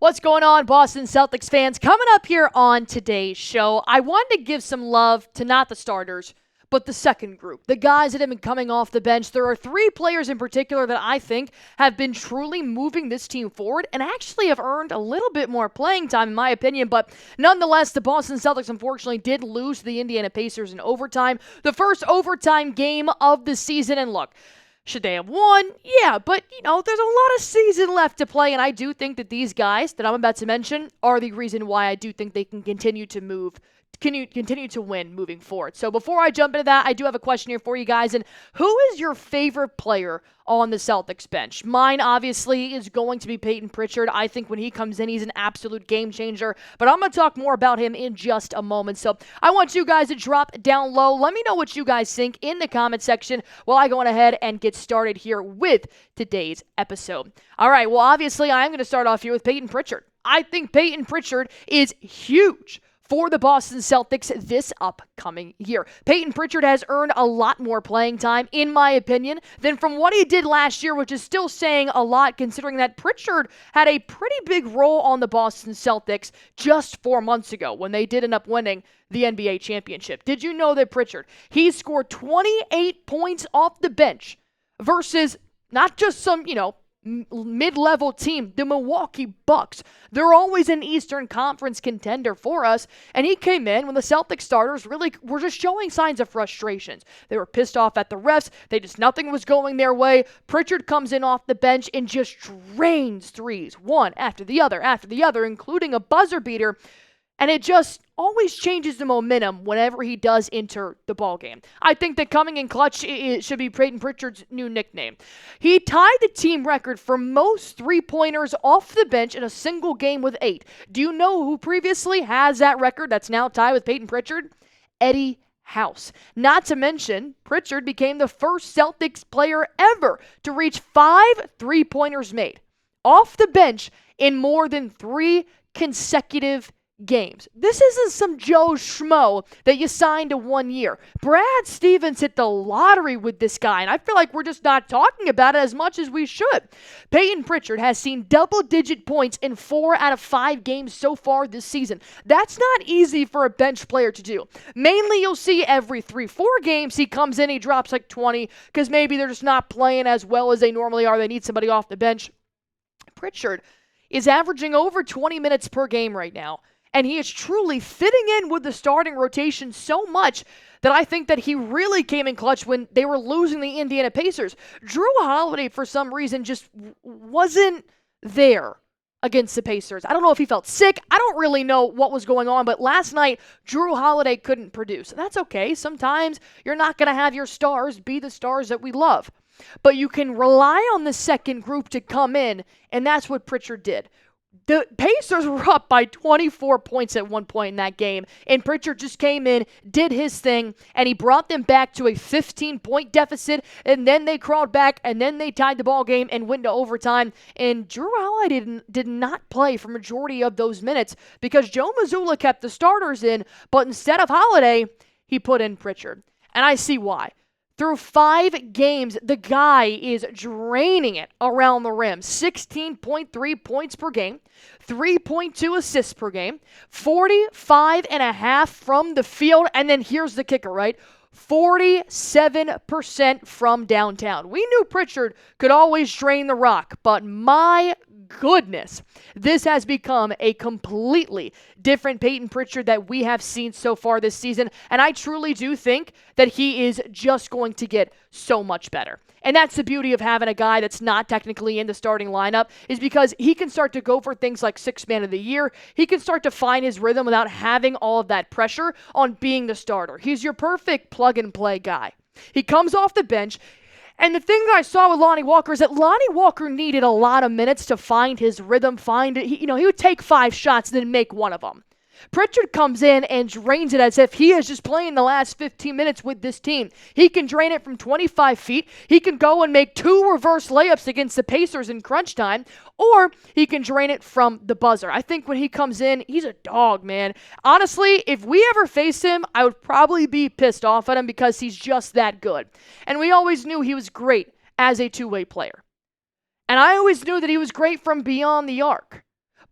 What's going on, Boston Celtics fans? Coming up here on today's show, I wanted to give some love to not the starters, but the second group, the guys that have been coming off the bench. There are three players in particular that I think have been truly moving this team forward and actually have earned a little bit more playing time, in my opinion. But nonetheless, the Boston Celtics unfortunately did lose to the Indiana Pacers in overtime, the first overtime game of the season. And look, should they have won? Yeah, but, there's a lot of season left to play, and I do think that these guys that I'm about to mention are the reason why I do think they can continue to win moving forward. So before I jump into that, I do have a question here for you guys, and who is your favorite player on the Celtics bench? Mine, obviously, is going to be Payton Pritchard. I think when he comes in, he's an absolute game changer, but I'm going to talk more about him in just a moment. So I want you guys to drop down low. Let me know what you guys think in the comment section while I go on ahead and get started here with today's episode. All right, well, obviously, I'm going to start off here with Payton Pritchard. I think Payton Pritchard is huge for the Boston Celtics this upcoming year. Payton Pritchard has earned a lot more playing time, in my opinion, than from what he did last year, which is still saying a lot considering that Pritchard had a pretty big role on the Boston Celtics just 4 months ago when they did end up winning the NBA championship. Did you know that Pritchard, he scored 28 points off the bench versus not just some, mid-level team, the Milwaukee Bucks. They're always an Eastern Conference contender for us, and he came in when the Celtics starters really were just showing signs of frustrations. They were pissed off at the refs. Nothing was going their way. Pritchard comes in off the bench and just drains threes, one after the other, including a buzzer beater. And it just always changes the momentum whenever he does enter the ballgame. I think that coming in clutch, it should be Payton Pritchard's new nickname. He tied the team record for most three-pointers off the bench in a single game with 8. Do you know who previously has that record that's now tied with Payton Pritchard? Eddie House. Not to mention, Pritchard became the first Celtics player ever to reach 5 three-pointers made off the bench in more than 3 consecutive games. This isn't some Joe Schmo that you signed to 1 year. Brad Stevens hit the lottery with this guy, and I feel like we're just not talking about it as much as we should. Payton Pritchard has seen double-digit points in 4 out of 5 games so far this season. That's not easy for a bench player to do. Mainly, you'll see every 3-4 games he comes in, he drops like 20, because maybe they're just not playing as well as they normally are. They need somebody off the bench. Pritchard is averaging over 20 minutes per game right now. And he is truly fitting in with the starting rotation so much that I think that he really came in clutch when they were losing the Indiana Pacers. Drew Holiday, for some reason, just wasn't there against the Pacers. I don't know if he felt sick. I don't really know what was going on, but last night, Drew Holiday couldn't produce. That's okay. Sometimes you're not going to have your stars be the stars that we love. But you can rely on the second group to come in, and that's what Pritchard did. The Pacers were up by 24 points at one point in that game, and Pritchard just came in, did his thing, and he brought them back to a 15-point deficit, and then they crawled back, and then they tied the ball game and went to overtime. And Drew Holiday did not play for majority of those minutes because Joe Mazzulla kept the starters in, but instead of Holiday, he put in Pritchard. And I see why. Through 5 games, the guy is draining it around the rim. 16.3 points per game, 3.2 assists per game, 45.5 from the field, and then here's the kicker, right? 47% from downtown. We knew Pritchard could always drain the rock, but my goodness, this has become a completely different Payton Pritchard that we have seen so far this season, and I truly do think that he is just going to get so much better. And that's the beauty of having a guy that's not technically in the starting lineup, is because he can start to go for things like 6th man of the year. He can start to find his rhythm without having all of that pressure on being the starter. He's your perfect plug-and-play guy. He comes off the bench, and the thing that I saw with Lonnie Walker is that Lonnie Walker needed a lot of minutes to find his rhythm, he would take 5 shots and then make one of them. Pritchard comes in and drains it as if he is just playing the last 15 minutes with this team. He can drain it from 25 feet. He can go and make 2 reverse layups against the Pacers in crunch time, or he can drain it from the buzzer. I think when he comes in, he's a dog, man. Honestly, if we ever face him, I would probably be pissed off at him because he's just that good. And we always knew he was great as a two-way player. And I always knew that he was great from beyond the arc.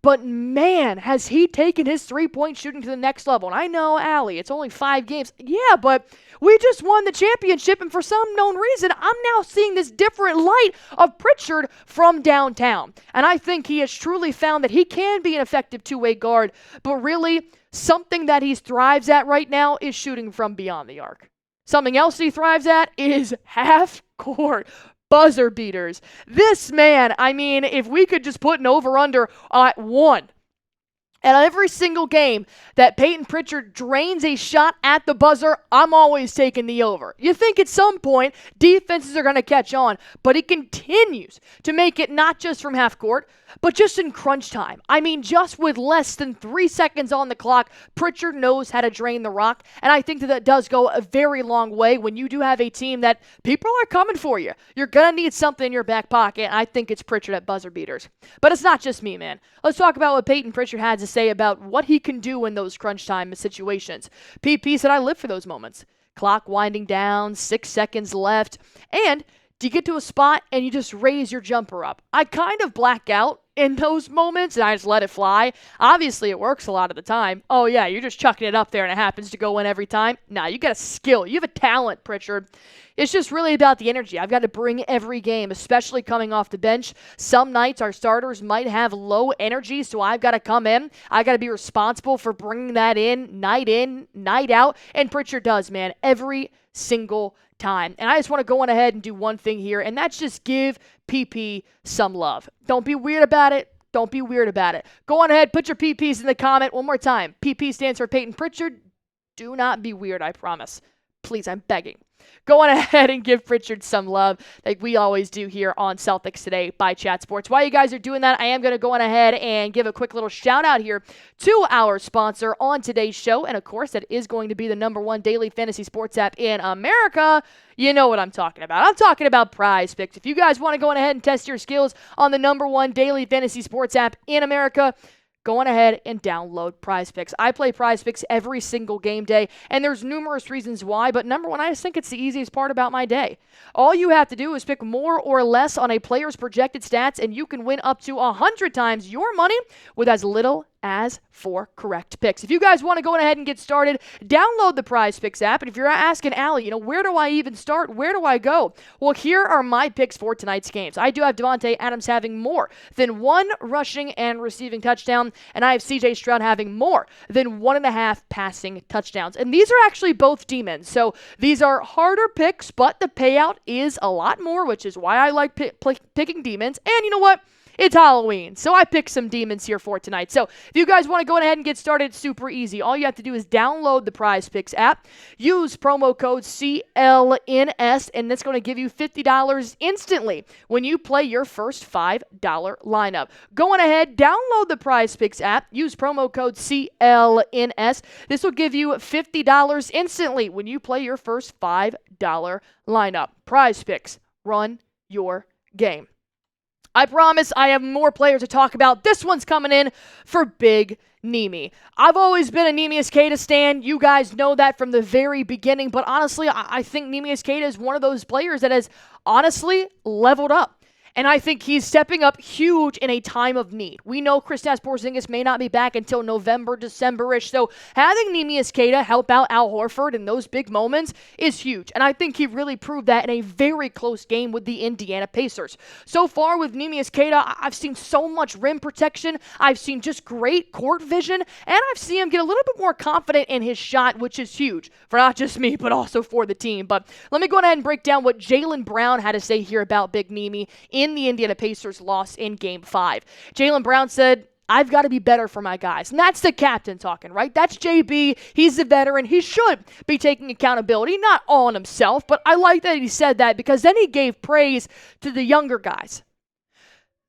But man, has he taken his three-point shooting to the next level. And I know, Allie, it's only 5 games. Yeah, but we just won the championship, and for some known reason, I'm now seeing this different light of Pritchard from downtown. And I think he has truly found that he can be an effective two-way guard, but really, something that he thrives at right now is shooting from beyond the arc. Something else he thrives at is half-court buzzer beaters. This man, I mean, if we could just put an over-under at 1, and every single game that Payton Pritchard drains a shot at the buzzer, I'm always taking the over. You think at some point defenses are going to catch on, but he continues to make it not just from half court, but just in crunch time. I mean, just with less than 3 seconds on the clock, Pritchard knows how to drain the rock, and I think that does go a very long way when you do have a team that people are coming for you. You're going to need something in your back pocket, and I think it's Pritchard at buzzer beaters. But it's not just me, man. Let's talk about what Payton Pritchard had to say about what he can do in those crunch time situations. PP said, I live for those moments. Clock winding down, 6 seconds left, and do you get to a spot and you just raise your jumper up? I kind of black out in those moments and I just let it fly. Obviously, it works a lot of the time. Oh, yeah, you're just chucking it up there and it happens to go in every time. Nah, you got a skill. You have a talent, Pritchard. It's just really about the energy. I've got to bring every game, especially coming off the bench. Some nights our starters might have low energy, so I've got to come in. I've got to be responsible for bringing that in, night out. And Pritchard does, man, every single time. And I just want to go on ahead and do one thing here, and that's just give PP some love. Don't be weird about it. Don't be weird about it. Go on ahead, put your PPs in the comment one more time. PP stands for Payton Pritchard. Do not be weird, I promise. Please, I'm begging. Go on ahead and give Pritchard some love like we always do here on Celtics Today by Chat Sports. While you guys are doing that, I am going to go on ahead and give a quick little shout out here to our sponsor on today's show. And of course, that is going to be the #1 daily fantasy sports app in America. You know what I'm talking about. I'm talking about PrizePicks. If you guys want to go on ahead and test your skills on the #1 daily fantasy sports app in America, go on ahead and download PrizePicks. I play PrizePicks every single game day, and there's numerous reasons why, but number one, I just think it's the easiest part about my day. All you have to do is pick more or less on a player's projected stats, and you can win up to 100 times your money with as little as 4 correct picks. If you guys want to go ahead and get started, download the PrizePicks app. And if you're asking Allie, where do I even start? Where do I go? Well, here are my picks for tonight's games. I do have Devontae Adams having more than 1 rushing and receiving touchdown, and I have CJ Stroud having more than 1.5 passing touchdowns. And these are actually both demons, so these are harder picks, but the payout is a lot more, which is why I like picking demons. And you know what? It's Halloween, so I picked some demons here for tonight. So if you guys want to go ahead and get started, it's super easy. All you have to do is download the PrizePicks app, use promo code CLNS, and that's going to give you $50 instantly when you play your first $5 lineup. Go on ahead, download the PrizePicks app, use promo code CLNS. This will give you $50 instantly when you play your first $5 lineup. PrizePicks, run your game. I promise I have more players to talk about. This one's coming in for Big Neemi. I've always been a Neemias Queta stan. You guys know that from the very beginning. But honestly, I think Neemias Queta is one of those players that has honestly leveled up. And I think he's stepping up huge in a time of need. We know Kristaps Porzingis may not be back until November, December-ish. So having Neemias Queta help out Al Horford in those big moments is huge. And I think he really proved that in a very close game with the Indiana Pacers. So far with Neemias Queta, I've seen so much rim protection. I've seen just great court vision. And I've seen him get a little bit more confident in his shot, which is huge for not just me, but also for the team. But let me go ahead and break down what Jaylen Brown had to say here about Big Neemi in the Indiana Pacers loss in Game 5. Jaylen Brown said, I've got to be better for my guys. And that's the captain talking, right? That's JB. He's the veteran. He should be taking accountability, not all on himself, but I like that he said that because then he gave praise to the younger guys.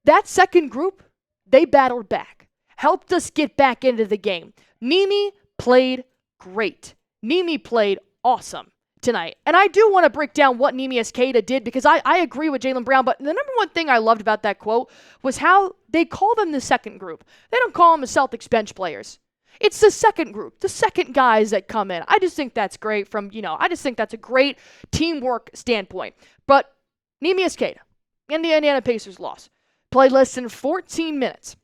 That second group, they battled back, helped us get back into the game. Neemi played great. Neemi played awesome tonight. And I do want to break down what Neemias Queta did because I agree with Jaylen Brown, but the number one thing I loved about that quote was how they call them the second group. They don't call them the Celtics bench players. It's the second group, the second guys that come in. I just think that's great I just think that's a great teamwork standpoint. But Neemias Queta, in the Indiana Pacers loss, played less than 14 minutes.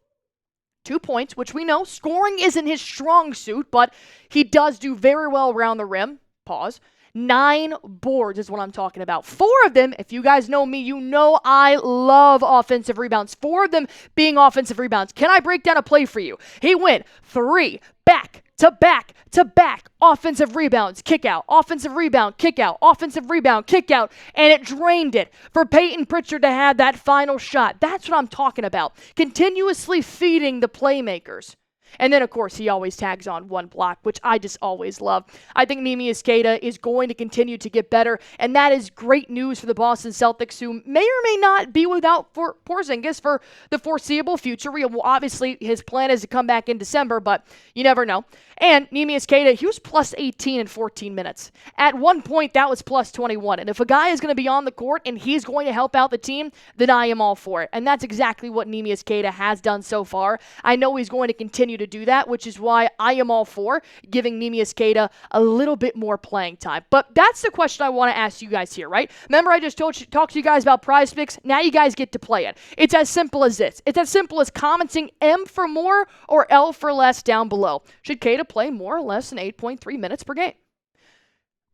2 points, which we know scoring isn't his strong suit, but he does do very well around the rim. Pause. 9 boards is what I'm talking about. 4 of them, if you guys know me, you know I love offensive rebounds. 4 of them being offensive rebounds. Can I break down a play for you? He went 3 back to back to back offensive rebounds, kick out, offensive rebound, kick out, offensive rebound, kick out, and it drained it for Payton Pritchard to have that final shot. That's what I'm talking about. Continuously feeding the playmakers. And then, of course, he always tags on 1 block, which I just always love. I think Neemias Queta is going to continue to get better, and that is great news for the Boston Celtics, who may or may not be without Porzingis for the foreseeable future. Obviously, his plan is to come back in December, but you never know. And Neemias Queta, he was plus 18 in 14 minutes. At one point, that was plus 21. And if a guy is going to be on the court and he's going to help out the team, then I am all for it. And that's exactly what Neemias Queta has done so far. I know he's going to continue to do that, which is why I am all for giving Neemias Queta a little bit more playing time. But that's the question I want to ask you guys here, right? Remember I just talked to you guys about PrizePicks? Now you guys get to play it. It's as simple as this. It's as simple as commenting M for more or L for less down below. Should Queta play more or less than 8.3 minutes per game?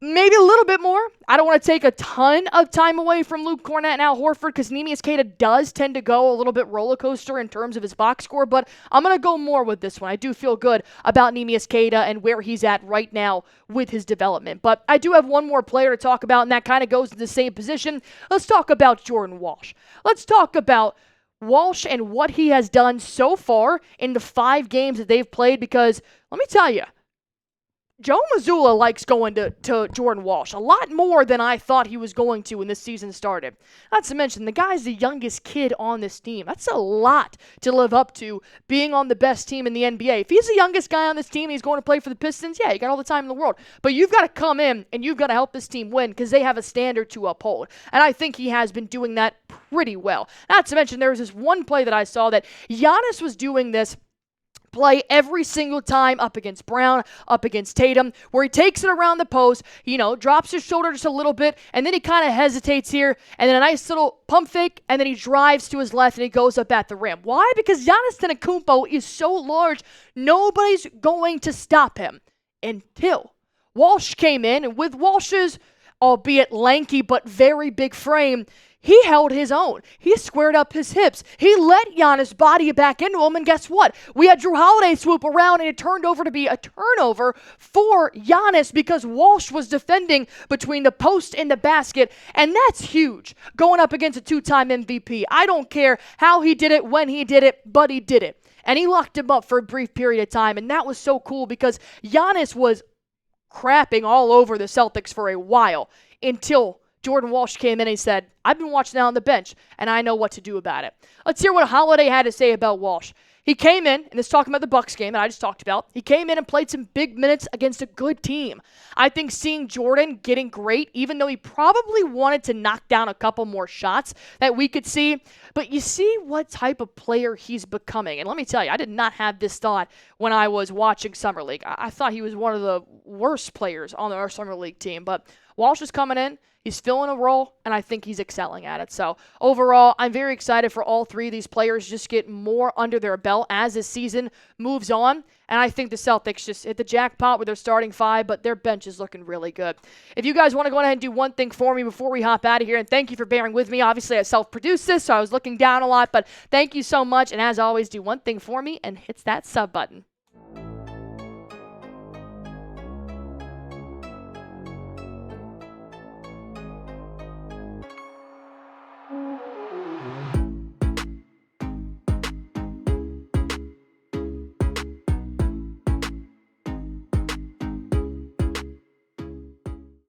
Maybe a little bit more. I don't want to take a ton of time away from Luke Cornett and Al Horford because Neemias Queta does tend to go a little bit roller coaster in terms of his box score, but I'm going to go more with this one. I do feel good about Neemias Queta and where he's at right now with his development. But I do have one more player to talk about, and that kind of goes to the same position. Let's talk about Jordan Walsh. Let's talk about Walsh and what he has done so far in the 5 games that they've played, because let me tell you, Joe Mazzulla likes going to Jordan Walsh a lot more than I thought he was going to when this season started. Not to mention, the guy's the youngest kid on this team. That's a lot to live up to being on the best team in the NBA. If he's the youngest guy on this team and he's going to play for the Pistons, yeah, you got all the time in the world. But you've got to come in and you've got to help this team win because they have a standard to uphold. And I think he has been doing that pretty well. Not to mention, there was this one play that I saw that Giannis was doing this play every single time up against Brown, up against Tatum, where he takes it around the post, drops his shoulder just a little bit, and then he kind of hesitates here, and then a nice little pump fake, and then he drives to his left, and he goes up at the rim. Why? Because Giannis Antetokounmpo is so large, nobody's going to stop him until Walsh came in, and with Walsh's, albeit lanky but very big frame, he held his own. He squared up his hips. He let Giannis body it back into him, and guess what? We had Drew Holiday swoop around, and it turned over to be a turnover for Giannis because Walsh was defending between the post and the basket, and that's huge, going up against a 2-time MVP. I don't care how he did it, when he did it, but he did it. And he locked him up for a brief period of time, and that was so cool because Giannis was crapping all over the Celtics for a while until Jordan Walsh came in and he said, I've been watching out on the bench, and I know what to do about it. Let's hear what Holiday had to say about Walsh. He came in, and this talking about the Bucks game that I just talked about, he came in and played some big minutes against a good team. I think seeing Jordan getting great, even though he probably wanted to knock down a couple more shots that we could see, but you see what type of player he's becoming. And let me tell you, I did not have this thought when I was watching Summer League. I thought he was one of the worst players on our Summer League team, but Walsh is coming in. He's filling a role, and I think he's excelling at it. So overall, I'm very excited for all 3 of these players just get more under their belt as this season moves on. And I think the Celtics just hit the jackpot with their starting 5, but their bench is looking really good. If you guys want to go ahead and do one thing for me before we hop out of here, and thank you for bearing with me. Obviously, I self-produced this, so I was looking down a lot, but thank you so much. And as always, do one thing for me and hit that sub button.